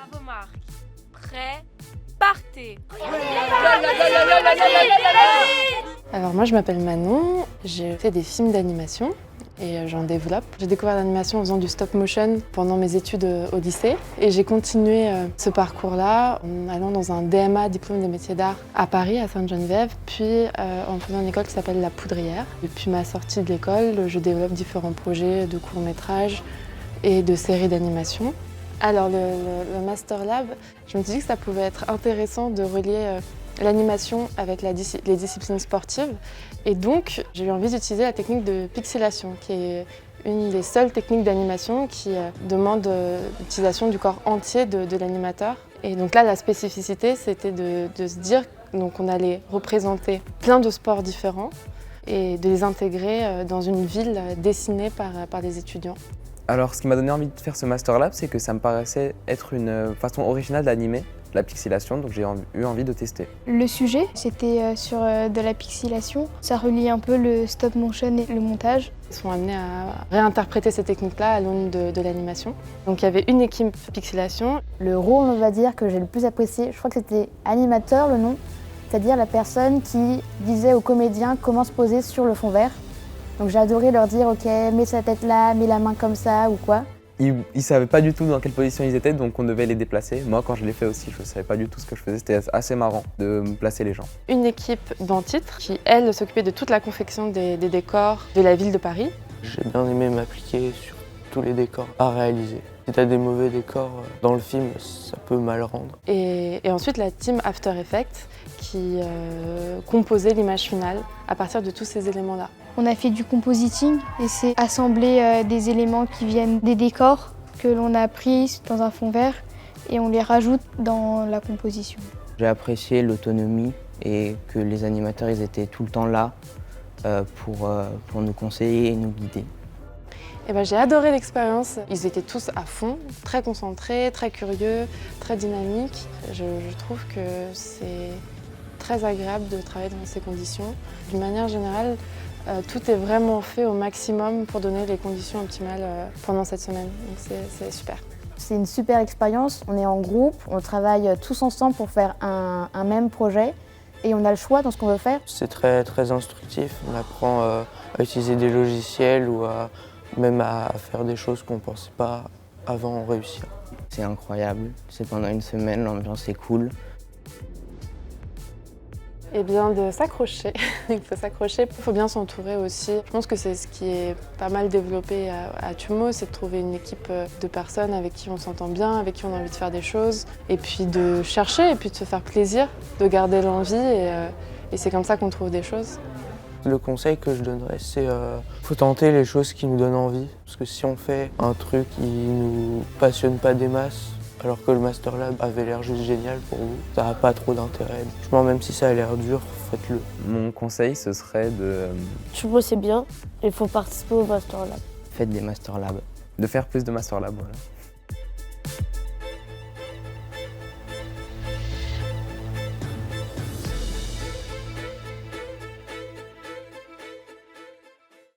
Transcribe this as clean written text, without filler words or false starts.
À vos marques. Prêts, partez. Alors moi je m'appelle Manon, j'ai fait des films d'animation et j'en développe. J'ai découvert l'animation en faisant du stop motion pendant mes études au lycée et j'ai continué ce parcours-là en allant dans un DMA, diplôme des métiers d'art, à Paris, à Sainte-Geneviève, puis en faisant une école qui s'appelle La Poudrière. Depuis ma sortie de l'école, je développe différents projets de courts-métrages et de séries d'animation. Alors le Master Lab, je me suis dit que ça pouvait être intéressant de relier l'animation avec les disciplines sportives. Et donc, j'ai eu envie d'utiliser la technique de pixelation, qui est une des seules techniques d'animation qui demande l'utilisation du corps entier de l'animateur. Et donc là, la spécificité, c'était de se dire qu'on allait représenter plein de sports différents et de les intégrer dans une ville dessinée par des étudiants. Alors, ce qui m'a donné envie de faire ce Master Lab, c'est que ça me paraissait être une façon originale d'animer la pixelation, donc j'ai eu envie de tester. Le sujet, c'était sur de la pixelation. Ça relie un peu le stop motion et le montage. Ils sont amenés à réinterpréter ces techniques-là à l'aune de l'animation. Donc il y avait une équipe pixelation. Le rôle, on va dire, que j'ai le plus apprécié, je crois que c'était animateur le nom, c'est-à-dire la personne qui disait aux comédiens comment se poser sur le fond vert. Donc j'ai adoré leur dire, ok, mets sa tête là, mets la main comme ça ou quoi. Ils ne savaient pas du tout dans quelle position ils étaient, donc on devait les déplacer. Moi, quand je l'ai fait aussi, je ne savais pas du tout ce que je faisais. C'était assez marrant de me placer les gens. Une équipe d'en-titre qui, elle, s'occupait de toute la confection des décors de la ville de Paris. J'ai bien aimé m'appliquer sur tous les décors à réaliser. Si tu as des mauvais décors dans le film, ça peut mal rendre. Et ensuite, la team After Effects qui composait l'image finale à partir de tous ces éléments-là. On a fait du compositing et c'est assembler des éléments qui viennent des décors que l'on a pris dans un fond vert et on les rajoute dans la composition. J'ai apprécié l'autonomie et que les animateurs ils étaient tout le temps là pour nous conseiller et nous guider. J'ai adoré l'expérience. Ils étaient tous à fond, très concentrés, très curieux, très dynamiques. Je trouve que c'est très agréable de travailler dans ces conditions. D'une manière générale, tout est vraiment fait au maximum pour donner les conditions optimales pendant cette semaine. Donc c'est super. C'est une super expérience, on est en groupe, on travaille tous ensemble pour faire un même projet et on a le choix dans ce qu'on veut faire. C'est très, très instructif, on apprend à utiliser des logiciels ou même à faire des choses qu'on ne pensait pas avant réussir. C'est incroyable, c'est pendant une semaine, l'ambiance est cool. Eh bien, de s'accrocher. Il faut s'accrocher, il faut bien s'entourer aussi. Je pense que c'est ce qui est pas mal développé à TUMO, c'est de trouver une équipe de personnes avec qui on s'entend bien, avec qui on a envie de faire des choses, et puis de chercher, et puis de se faire plaisir, de garder l'envie, et c'est comme ça qu'on trouve des choses. Le conseil que je donnerais, c'est faut tenter les choses qui nous donnent envie. Parce que si on fait un truc qui nous passionne pas des masses, alors que le Master Lab avait l'air juste génial pour vous, ça n'a pas trop d'intérêt. Franchement, même si ça a l'air dur, faites-le. Mon conseil, ce serait TUMO c'est bien, il faut participer au Master Lab. Faites des Master Labs. de faire plus de Master Lab. Voilà.